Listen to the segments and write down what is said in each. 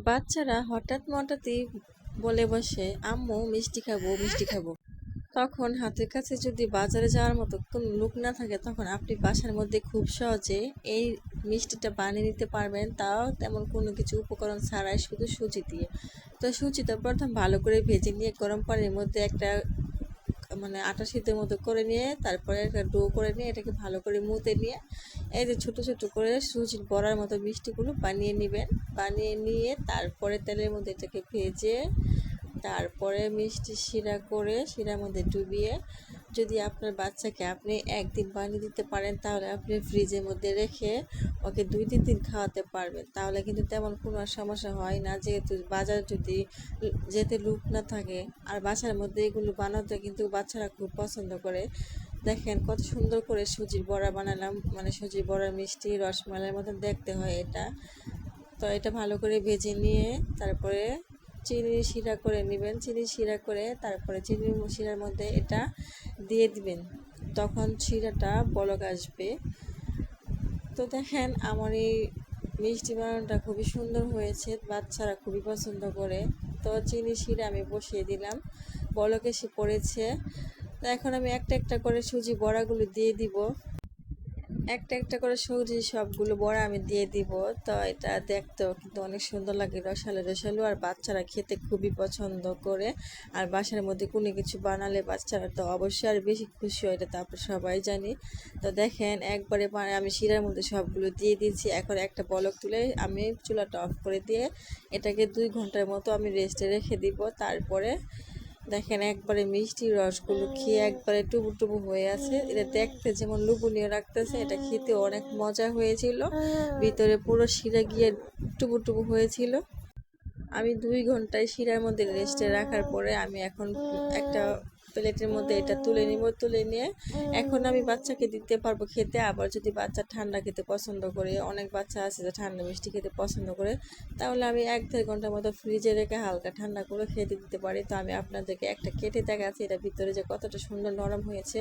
বাচ্চারা হঠাৎই বলে বসে, আম্মু মিষ্টি খাবো মিষ্টি খাবো। তখন হাতের কাছে যদি বাজারে যাওয়ার মতো কোনো লোক না থাকে, তখন আপনি বাসার মধ্যে খুব সহজে এই মিষ্টিটা বানিয়ে নিতে পারবেন, তাও তেমন কোনো কিছু উপকরণ ছাড়াই, শুধু সুজি দিয়ে। তো সুজিটা প্রথম ভালো করে ভেজে নিয়ে গরম পানির মধ্যে একটা আটা সিদ্ধের মতো করে নিয়ে, তারপরে একটা ডো করে নিয়ে এটাকে ভালো করে মুতে নিয়ে এই যে ছোট ছোট করে সুজির বড়ার মতো মিষ্টিগুলো বানিয়ে নেবেন। বানিয়ে নিয়ে তারপরে তেলের মধ্যে এটাকে ভেজে, তারপরে মিষ্টি শিরা করে শিরার মধ্যে ডুবিয়ে, যদি আপনার বাচ্চাকে আপনি একদিন বানিয়ে দিতে পারেন, তাহলে আপনি ফ্রিজের মধ্যে রেখে ওকে 2-3 দিন খাওয়াতে পারবেন। তাহলে কিন্তু তেমন কোনো সমস্যা হয় না, যেহেতু বাজার যদি যেতে লোক না থাকে। আর বাসার মধ্যে এগুলো বানাতে কিন্তু বাচ্চারা খুব পছন্দ করে। দেখেন কত সুন্দর করে সুজির বড়া বানালাম, সুজির বড়ার মিষ্টি রসমালাইয়ের মতন দেখতে হয় এটা। তো এটা ভালো করে ভেজে নিয়ে তারপরে চিনি শিরা করে নেবেন। চিনি শিরা করে তারপরে চিনি শিরার মধ্যে এটা দিয়ে দিবেন, তখন শিরাটা বলক আসবে। তো দেখেন আমার এই মিষ্টি বানানোটা খুবই সুন্দর হয়েছে, বাচ্চারা খুবই পছন্দ করে। তো চিনি শিরা আমি বসিয়ে দিলাম, বলক এসে পড়েছে। তো এখন আমি একটা একটা করে সুজি বড়াগুলো দিয়ে দিব, একটা একটা করে সুজি সবগুলো বড়া আমি দিয়ে দিব। তো এটা দেখতেও কিন্তু অনেক সুন্দর লাগে, রসালো রসালো, আর বাচ্চারা খেতে খুবই পছন্দ করে। আর বাসার মধ্যে কোনো কিছু বানালে বাচ্চারা তো অবশ্যই আর বেশি খুশি হয়, এটা তো আমরা সবাই জানি। তো দেখেন একবারে আমি শিরার মধ্যে সবগুলো দিয়ে দিয়েছি। এখন একটা বলক তুলে আমি চুলাটা অফ করে দিয়ে এটাকে 2 ঘন্টার মতো আমি রেস্টে রেখে দিব। তারপরে দেখেন একবারে মিষ্টি রসগুলো খেয়ে একবারে টুবু টুবু হয়ে আছে। এটা দেখতে যেমন লোভনীয় রাখতেছে, এটা খেতে অনেক মজা হয়েছিল, ভিতরে পুরো শিরা গিয়ে টুবু টুবু হয়েছিল। আমি 2 ঘন্টায় শিরার মধ্যে রেস্টে রাখার পরে আমি এখন একটা প্লেটের মধ্যে এটা তুলে নিব। তুলে নিয়ে এখন আমি বাচ্চাকে দিতে পারবো খেতে। আবার যদি বাচ্চা ঠান্ডা খেতে পছন্দ করে, অনেক বাচ্চা আছে যে ঠান্ডা মিষ্টি খেতে পছন্দ করে, তাহলে আমি 1-1.5 ঘন্টার মতো ফ্রিজে রেখে হালকা ঠান্ডা করে খেতে দিতে পারি। তো আমি আপনাদেরকে একটা কেটে দেখাচ্ছি, এটা ভিতরে যে কতটা সুন্দর নরম হয়েছে।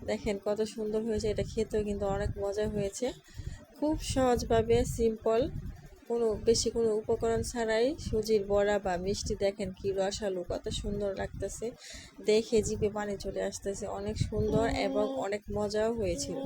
দেখেন কত সুন্দর হয়েছে, এটা খেতেও কিন্তু অনেক মজা হয়েছে। খুব সহজভাবে সিম্পল, বেশি কোনো উপকরণ ছাড়াই সুজির বড়া বা মিষ্টি, দেখেন কি রসালো, কত সুন্দর লাগতেছে, দেখে জিভে পানি চলে আসতেছে, অনেক সুন্দর এবং অনেক মজাও হয়েছিল।